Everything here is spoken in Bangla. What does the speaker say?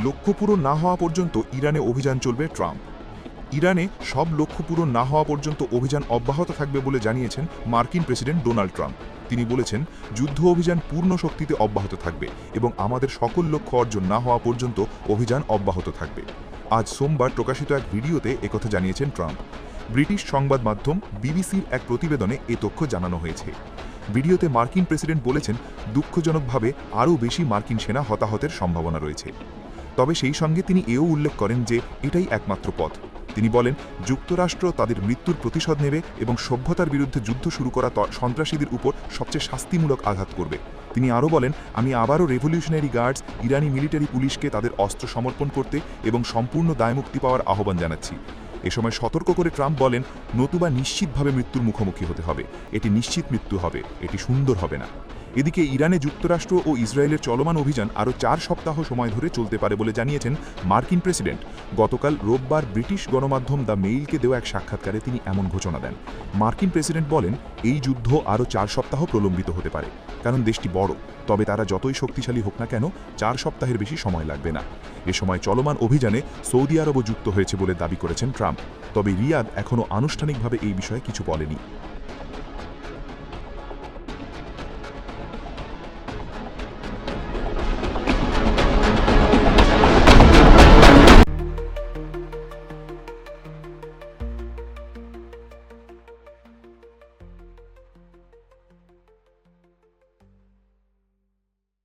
লক্ষ্য পূরণ না হওয়া পর্যন্ত ইরানে অভিযান চলবে ট্রাম্প। ইরানে সব লক্ষ্য পূরণ না হওয়া পর্যন্ত অভিযান অব্যাহত থাকবে বলে জানিয়েছেন মার্কিন প্রেসিডেন্ট ডোনাল্ড ট্রাম্প। তিনি বলেছেন, যুদ্ধ অভিযান পূর্ণ শক্তিতে অব্যাহত থাকবে এবং আমাদের সকল লক্ষ্য অর্জন না হওয়া পর্যন্ত অভিযান অব্যাহত থাকবে। আজ সোমবার প্রকাশিত এক ভিডিওতে একথা জানিয়েছেন ট্রাম্প। ব্রিটিশ সংবাদ মাধ্যম বিবিসির এক প্রতিবেদনে এ তথ্য জানানো হয়েছে। ভিডিওতে মার্কিন প্রেসিডেন্ট বলেছেন, দুঃখজনকভাবে আরও বেশি মার্কিন সেনা হতাহতের সম্ভাবনা রয়েছে। তবে সেই সঙ্গে তিনি এও উল্লেখ করেন যে এটাই একমাত্র পথ। তিনি বলেন, যুক্তরাষ্ট্র তাদের মৃত্যুর প্রতিশোধ নেবে এবং সভ্যতার বিরুদ্ধে যুদ্ধ শুরু করা সন্ত্রাসীদের উপর সবচেয়ে শাস্তিমূলক আঘাত করবে। তিনি আরও বলেন, আমি আবারও রেভলিউশনারি গার্ডস, ইরানি মিলিটারি পুলিশকে তাদের অস্ত্র সমর্পণ করতে এবং সম্পূর্ণ দায়মুক্তি পাওয়ার আহ্বান জানাচ্ছি। এ সময় সতর্ক করে ট্রাম্প বলেন, নতুবা নিশ্চিতভাবে মৃত্যুর মুখোমুখি হতে হবে। এটি নিশ্চিত মৃত্যু হবে, এটি সুন্দর হবে না। এদিকে ইরানে যুক্তরাষ্ট্র ও ইসরায়েলের চলমান অভিযান আরও 4 সপ্তাহ সময় ধরে চলতে পারে বলে জানিয়েছেন মার্কিন প্রেসিডেন্ট। গতকাল রোববার ব্রিটিশ গণমাধ্যম দ্য মেইলকে দেওয়া এক সাক্ষাৎকারে তিনি এমন ঘোষণা দেন। মার্কিন প্রেসিডেন্ট বলেন, এই যুদ্ধ আরও 4 সপ্তাহ প্রলম্বিত হতে পারে, কারণ দেশটি বড়। তবে তারা যতই শক্তিশালী হোক না কেন, 4 সপ্তাহের বেশি সময় লাগবে না। এ সময় চলমান অভিযানে সৌদি আরবও যুক্ত হয়েছে বলে দাবি করেছেন ট্রাম্প। তবে রিয়াদ এখনও আনুষ্ঠানিকভাবে এই বিষয়ে কিছু বলেনি।